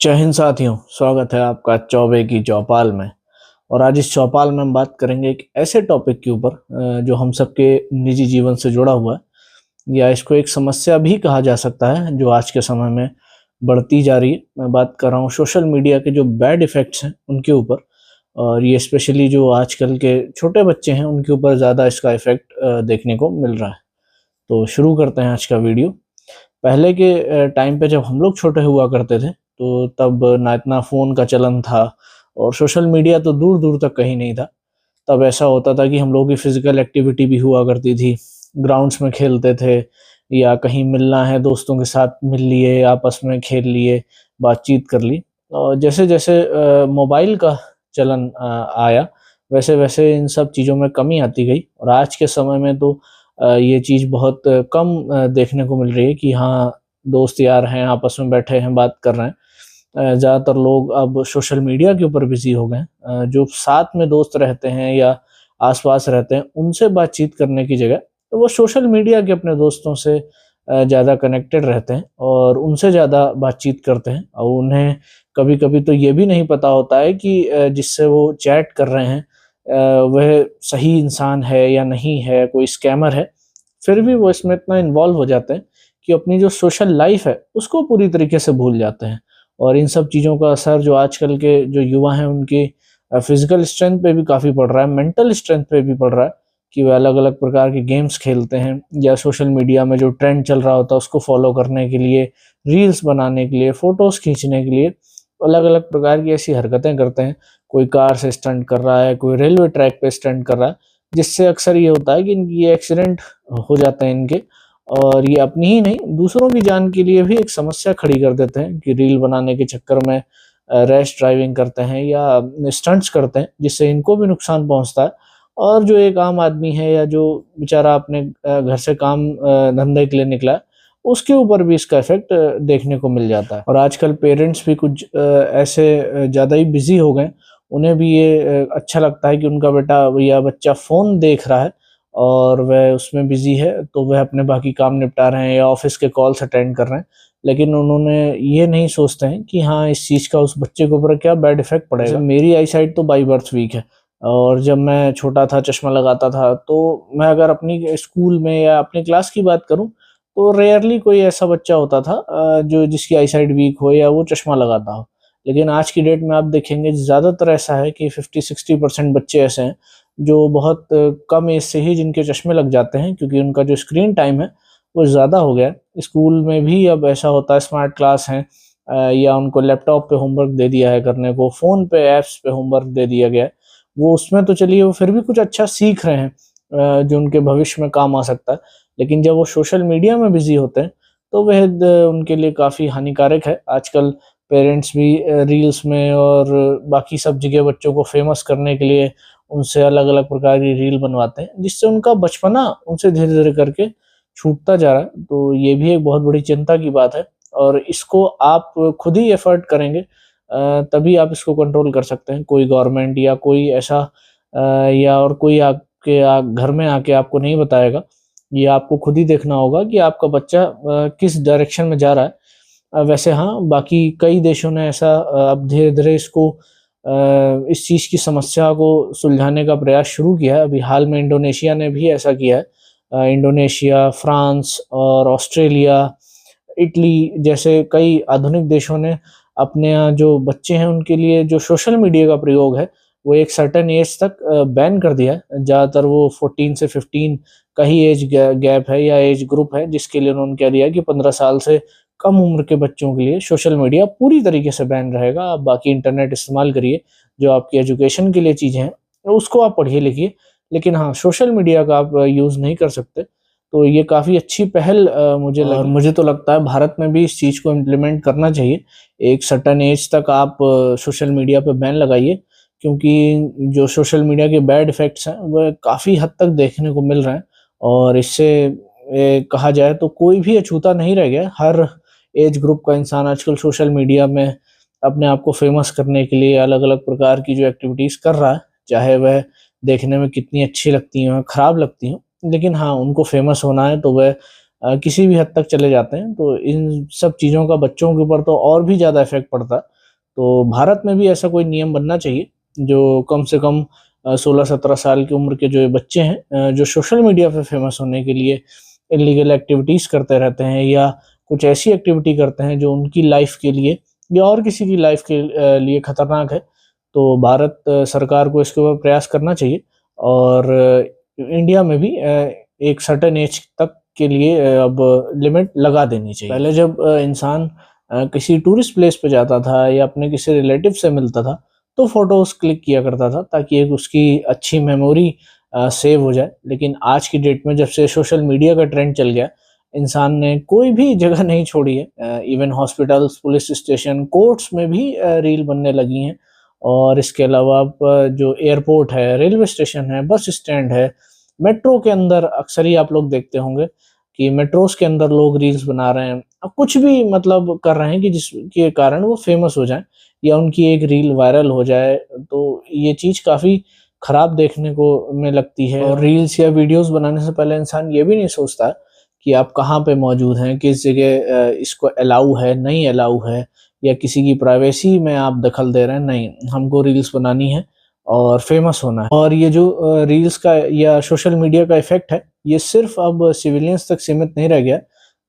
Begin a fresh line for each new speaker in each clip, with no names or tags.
जय हिंद साथियों, स्वागत है आपका चौबे की चौपाल में। और आज इस चौपाल में हम बात करेंगे एक ऐसे टॉपिक के ऊपर जो हम सबके निजी जीवन से जुड़ा हुआ है, या इसको एक समस्या भी कहा जा सकता है जो आज के समय में बढ़ती जा रही है। मैं बात कर रहा हूँ सोशल मीडिया के जो बैड इफ़ेक्ट्स हैं उनके ऊपर, और ये स्पेशली जो आजकल के छोटे बच्चे हैं उनके ऊपर ज़्यादा इसका इफ़ेक्ट देखने को मिल रहा है। तो शुरू करते हैं आज का वीडियो। पहले के टाइम पे जब हम लोग छोटे हुआ करते थे तो तब ना इतना फ़ोन का चलन था और सोशल मीडिया तो दूर दूर तक कहीं नहीं था। तब ऐसा होता था कि हम लोगों की फ़िज़िकल एक्टिविटी भी हुआ करती थी, ग्राउंड्स में खेलते थे, या कहीं मिलना है दोस्तों के साथ मिल लिए, आपस में खेल लिए, बातचीत कर ली। और जैसे जैसे मोबाइल का चलन आया, वैसे वैसे इन सब चीज़ों में कमी आती गई। और आज के समय में तो ये चीज़ बहुत कम देखने को मिल रही है कि हाँ, दोस्त यार हैं, आपस में बैठे हैं, बात कर रहे हैं। ज़्यादातर लोग अब सोशल मीडिया के ऊपर बिज़ी हो गए हैं। जो साथ में दोस्त रहते हैं या आस-पास रहते हैं, उनसे बातचीत करने की जगह तो वो सोशल मीडिया के अपने दोस्तों से ज़्यादा कनेक्टेड रहते हैं और उनसे ज़्यादा बातचीत करते हैं। और उन्हें कभी-कभी तो ये भी नहीं पता होता है कि जिससे वो चैट कर रहे हैं वह सही इंसान है या नहीं है, कोई स्कैमर है। फिर भी वो इसमें इतना इन्वॉल्व हो जाते हैं कि अपनी जो सोशल लाइफ़ है, उसको पूरी तरीके से भूल जाते हैं। और इन सब चीज़ों का असर जो आजकल के जो युवा हैं उनकी फिज़िकल स्ट्रेंथ पे भी काफ़ी पड़ रहा है, मेंटल स्ट्रेंथ पे भी पड़ रहा है कि वे अलग-अलग प्रकार के गेम्स खेलते हैं, या सोशल मीडिया में जो ट्रेंड चल रहा होता है उसको फ़ॉलो करने के लिए, रील्स बनाने के लिए, फ़ोटोज़ खींचने के लिए अलग-अलग प्रकार की ऐसी हरकतें करते हैं। कोई कार से स्टंट कर रहा है, कोई रेलवे ट्रैक पे स्टंट कर रहा है, जिससे अक्सर ये होता है कि इनकी ये एक्सीडेंट हो जाते हैं इनके। और ये अपनी ही नहीं, दूसरों की जान के लिए भी एक समस्या खड़ी कर देते हैं कि रील बनाने के चक्कर में रैश ड्राइविंग करते हैं या स्टंट्स करते हैं, जिससे इनको भी नुकसान पहुँचता है। और जो एक आम आदमी है या जो बेचारा अपने घर से काम धंधे के लिए निकला है, उसके ऊपर भी इसका इफ़ेक्ट देखने को मिल जाता है। और आजकल पेरेंट्स भी कुछ ऐसे ज़्यादा ही बिज़ी हो गए, उन्हें भी ये अच्छा लगता है कि उनका बेटा या बच्चा फ़ोन देख रहा है और वह उसमें बिज़ी है, तो वह अपने बाकी काम निपटा रहे हैं या ऑफ़िस के कॉल्स अटेंड कर रहे हैं। लेकिन उन्होंने ये नहीं सोचते हैं कि हाँ, इस चीज़ का उस बच्चे के ऊपर क्या बैड इफ़ेक्ट पड़ेगा। जैसे मेरी आई साइट तो बाय बर्थ वीक है, और जब मैं छोटा था, चश्मा लगाता था, तो मैं अगर अपनी स्कूल में या अपनी क्लास की बात करूँ, तो रेयरली कोई ऐसा बच्चा होता था जो जिसकी आई साइट वीक हो या वो चश्मा लगाता हो। लेकिन आज की डेट में आप देखेंगे ज़्यादातर ऐसा है कि 50-60% बच्चे ऐसे हैं जो बहुत कम एज से ही जिनके चश्मे लग जाते हैं, क्योंकि उनका जो स्क्रीन टाइम है वो ज़्यादा हो गया है। स्कूल में भी अब ऐसा होता है, स्मार्ट क्लास हैं या उनको लैपटॉप पे होमवर्क दे दिया है करने को, फ़ोन पे ऐप्स पे होमवर्क दे दिया गया है। वो उसमें तो चलिए वो फिर भी कुछ अच्छा सीख रहे हैं जो उनके भविष्य में काम आ सकता है। लेकिन जब वो सोशल मीडिया में बिज़ी होते हैं, तो वह उनके लिए काफ़ी हानिकारक है। आजकल पेरेंट्स भी रील्स में और बाकी सब जगह बच्चों को फ़ेमस करने के लिए उनसे अलग-अलग प्रकार की रील बनवाते हैं, जिससे उनका बचपना उनसे धीरे-धीरे करके छूटता जा रहा है। तो ये भी एक बहुत बड़ी चिंता की बात है, और इसको आप खुद ही एफ़र्ट करेंगे तभी आप इसको कंट्रोल कर सकते हैं। कोई गवर्नमेंट या कोई ऐसा या और कोई आपके घर में आके आपको नहीं बताएगा। ये आपको खुद ही देखना होगा कि आपका बच्चा किस डायरेक्शन में जा रहा है। वैसे हाँ, बाकी कई देशों ने ऐसा अब धीरे-धीरे इसको इस चीज़ की समस्या को सुलझाने का प्रयास शुरू किया है। अभी हाल में इंडोनेशिया ने भी ऐसा किया है। इंडोनेशिया, फ्रांस और ऑस्ट्रेलिया, इटली जैसे कई आधुनिक देशों ने अपने यहाँ जो बच्चे हैं उनके लिए जो सोशल मीडिया का प्रयोग है, वो एक सर्टेन एज तक बैन कर दिया है। ज़्यादातर वो 14 से 15 का ही एज गैप है या एज ग्रुप है, जिसके लिए उन्होंने कह दिया कि 15 साल से कम उम्र के बच्चों के लिए सोशल मीडिया पूरी तरीके से बैन रहेगा। आप बाकी इंटरनेट इस्तेमाल करिए, जो आपकी एजुकेशन के लिए चीज़ें हैं, उसको आप पढ़िए-लिखिए। लेकिन हाँ, सोशल मीडिया का आप यूज़ नहीं कर सकते। तो ये काफ़ी अच्छी पहल मुझे लगी, और मुझे तो लगता है भारत में भी इस चीज़ को इम्प्लीमेंट करना चाहिए। एक सर्टेन एज तक आप सोशल मीडिया पे बैन लगाइए, क्योंकि जो सोशल मीडिया के बैड इफ़ेक्ट्स हैं, वह काफ़ी हद तक देखने को मिल रहे हैं। और इससे कहा जाए तो कोई भी अछूता नहीं रह गया। हर एज ग्रुप का इंसान आजकल सोशल मीडिया में अपने आप को फ़ेमस करने के लिए अलग-अलग प्रकार की जो एक्टिविटीज़ कर रहा है, चाहे वह देखने में कितनी अच्छी लगती हों, खराब लगती हों। लेकिन हाँ, उनको फ़ेमस होना है तो वह किसी भी हद तक चले जाते हैं। तो इन सब चीज़ों का बच्चों के ऊपर तो और भी ज़्यादा इफेक्ट पड़ता है। तो भारत में भी ऐसा कोई नियम बनना चाहिए जो कम से कम 16-17 साल की उम्र के जो ये बच्चे हैं, जो सोशल मीडिया पे फेमस होने के लिए इलीगल एक्टिविटीज़ करते रहते हैं या कुछ ऐसी एक्टिविटी करते हैं जो उनकी लाइफ के लिए या और किसी की लाइफ के लिए खतरनाक है, तो भारत सरकार को इसके ऊपर प्रयास करना चाहिए। और इंडिया में भी एक सर्टेन एज तक के लिए अब लिमिट लगा देनी चाहिए। पहले जब इंसान किसी टूरिस्ट प्लेस पे जाता था या अपने किसी रिलेटिव से मिलता था तो फोटोज क्लिक किया करता था ताकि एक उसकी अच्छी मेमोरी सेव हो जाए। लेकिन आज की डेट में जब से सोशल मीडिया का ट्रेंड चल गया, इंसान ने कोई भी जगह नहीं छोड़ी है। Even hospitals, police station, courts में भी रील बनने लगी हैं। और इसके अलावा आप जो एयरपोर्ट है, रेलवे स्टेशन है, बस स्टैंड है, मेट्रो के अंदर अक्सर ही आप लोग देखते होंगे कि मेट्रोस के अंदर लोग रील्स बना रहे हैं। अब कुछ भी मतलब कर रहे हैं कि जिसके कारण वो फेमस हो जाएं या उनकी एक रील वायरल हो जाए। तो ये चीज़ काफ़ी खराब देखने को में लगती है। और रील्स या वीडियोस बनाने से पहले इंसान ये भी नहीं सोचता कि आप कहाँ पे मौजूद हैं, किस जगह इसको अलाउ है, नहीं अलाउ है, या किसी की प्राइवेसी में आप दखल दे रहे हैं। नहीं, हमको रील्स बनानी है और फेमस होना है। और ये जो रील्स का या सोशल मीडिया का इफेक्ट है, ये सिर्फ अब सिविलियंस तक सीमित नहीं रह गया,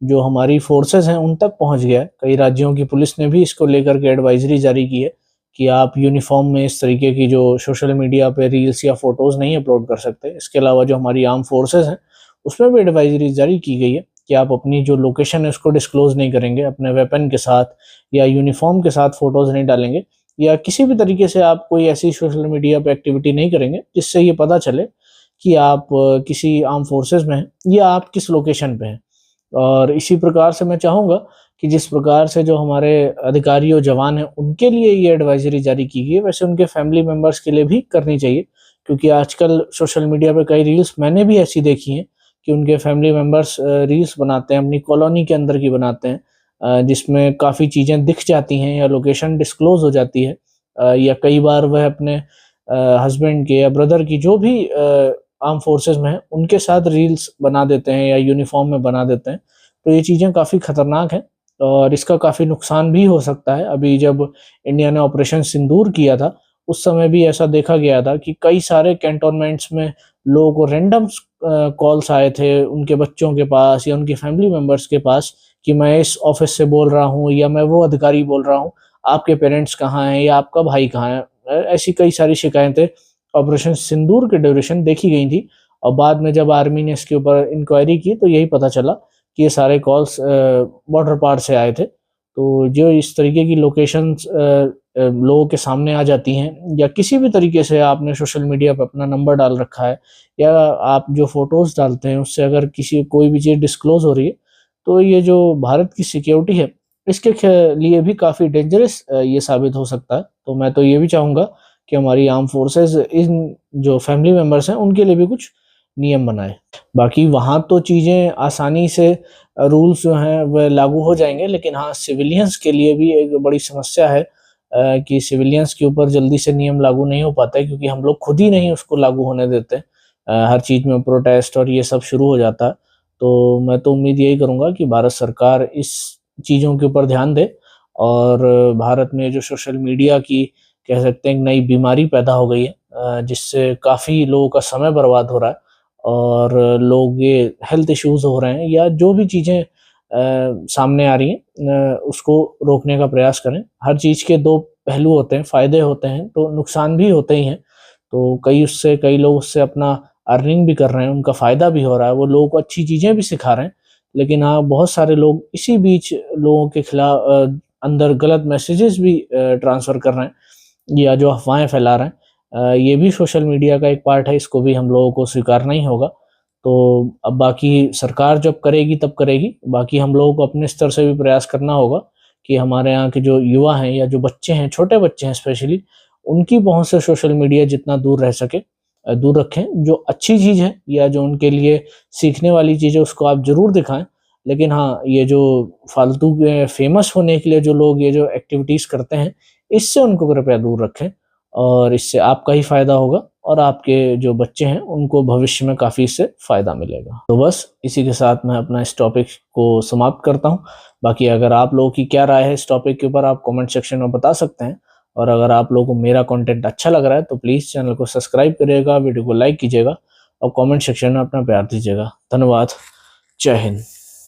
जो हमारी फोर्सेस हैं उन तक पहुंच गया है। कई राज्यों की पुलिस ने भी इसको लेकर के एडवाइजरी जारी की है कि आप यूनिफॉर्म में इस तरीके की जो सोशल मीडिया पे रील्स या फोटोज नहीं अपलोड कर सकते। इसके अलावा जो हमारी आर्म फोर्सेस हैं उसमें भी एडवाइजरी जारी की गई है कि आप अपनी जो लोकेशन है उसको डिस्क्लोज नहीं करेंगे, अपने वेपन के साथ या यूनिफॉर्म के साथ फोटोज नहीं डालेंगे, या किसी भी तरीके से आप कोई ऐसी सोशल मीडिया पे एक्टिविटी नहीं करेंगे जिससे ये पता चले कि आप किसी आर्म फोर्सेस में हैं या आप किस लोकेशन पे हैं। और इसी प्रकार से मैं चाहूँगा कि जिस प्रकार से जो हमारे अधिकारी और जवान हैं उनके लिए ये एडवाइजरी जारी की गई है, वैसे उनके फैमिली मेंबर्स के लिए भी करनी चाहिए। क्योंकि आजकल सोशल मीडिया पे कई रील्स मैंने भी ऐसी देखी हैं कि उनके फैमिली मेंबर्स रील्स बनाते हैं, अपनी कॉलोनी के अंदर की बनाते हैं, जिसमें काफ़ी चीज़ें दिख जाती हैं या लोकेशन डिस्क्लोज हो जाती है। या कई बार वह अपने हस्बैंड के या ब्रदर की जो भी आर्म फोर्सेस में हैं उनके साथ रील्स बना देते हैं या यूनिफॉर्म में बना देते हैं। तो ये चीज़ें काफ़ी खतरनाक हैं और इसका काफ़ी नुकसान भी हो सकता है। अभी जब इंडिया ने ऑपरेशन सिंदूर किया था उस समय भी ऐसा देखा गया था कि कई सारे कैंटोनमेंट्स में लोगों को रैंडम कॉल्स आए थे उनके बच्चों के पास या उनके फैमिली मेंबर्स के पास कि मैं इस ऑफिस से बोल रहा हूँ या मैं वो अधिकारी बोल रहा हूँ, आपके पेरेंट्स कहाँ हैं या आपका भाई कहाँ है। ऐसी कई सारी शिकायतें ऑपरेशन सिंदूर के ड्यूरेशन देखी गई थी। और बाद में जब आर्मी ने इसके ऊपर इंक्वायरी की तो यही पता चला कि ये सारे कॉल्स बॉर्डर पार से आए थे। तो जो इस तरीके की लोकेशंस लोगों के सामने आ जाती हैं या किसी भी तरीके से आपने सोशल मीडिया पर अपना नंबर डाल रखा है या आप जो फोटोज डालते हैं उससे अगर किसी कोई भी चीज़ डिस्क्लोज हो रही है, तो ये जो भारत की सिक्योरिटी है इसके लिए भी काफ़ी डेंजरस ये साबित हो सकता है। तो मैं तो ये भी चाहूँगा कि हमारी आर्म फोर्सेस इन जो फैमिली मेंबर्स हैं उनके लिए भी कुछ नियम बनाए। बाकी वहाँ तो चीज़ें आसानी से रूल्स जो हैं वह लागू हो जाएंगे, लेकिन हाँ सिविलियंस के लिए भी एक बड़ी समस्या है कि सिविलियंस के ऊपर जल्दी से नियम लागू नहीं हो पाता है क्योंकि हम लोग खुद ही नहीं उसको लागू होने देते। हर चीज़ में प्रोटेस्ट और ये सब शुरू हो जाता है। तो मैं तो उम्मीद यही करूँगा कि भारत सरकार इस चीज़ों के ऊपर ध्यान दे और भारत में जो सोशल मीडिया की कह सकते हैं एक नई बीमारी पैदा हो गई है, जिससे काफ़ी लोगों का समय बर्बाद हो रहा है और लोग ये हेल्थ इश्यूज हो रहे हैं या जो भी चीज़ें सामने आ रही हैं उसको रोकने का प्रयास करें। हर चीज़ के दो पहलू होते हैं, फ़ायदे होते हैं तो नुकसान भी होते ही हैं। तो कई लोग उससे अपना अर्निंग भी कर रहे हैं, उनका फ़ायदा भी हो रहा है, वो लोगों को अच्छी चीज़ें भी सिखा रहे हैं। लेकिन हाँ बहुत सारे लोग इसी बीच लोगों के खिलाफ अंदर गलत मैसेजेस भी ट्रांसफ़र कर रहे हैं या जो अफ़वाहें फैला रहे हैं। ये भी सोशल मीडिया का एक पार्ट है, इसको भी हम लोगों को स्वीकारना ही होगा। तो अब बाकी सरकार जब करेगी तब करेगी, बाकी हम लोगों को अपने स्तर से भी प्रयास करना होगा कि हमारे यहाँ के जो युवा हैं या जो बच्चे हैं, छोटे बच्चे हैं स्पेशली, उनकी पहुँच से सोशल मीडिया जितना दूर रह सके दूर रखें। जो अच्छी चीज़ है या जो उनके लिए सीखने वाली चीज़ है उसको आप ज़रूर दिखाएँ। लेकिन हाँ, ये जो फालतू के फेमस होने के लिए जो लोग ये जो एक्टिविटीज़ करते हैं, इससे उनको कृपया दूर रखें और इससे आपका ही फ़ायदा होगा और आपके जो बच्चे हैं उनको भविष्य में काफ़ी इससे फ़ायदा मिलेगा। तो बस इसी के साथ मैं अपना इस टॉपिक को समाप्त करता हूँ। बाकी अगर आप लोगों की क्या राय है इस टॉपिक के ऊपर, आप कमेंट सेक्शन में बता सकते हैं। और अगर आप लोगों को मेरा कंटेंट अच्छा लग रहा है तो प्लीज़ चैनल को सब्सक्राइब करिएगा, वीडियो को लाइक कीजिएगा और कमेंट सेक्शन में अपना प्यार दीजिएगा। धन्यवाद। जय हिंद।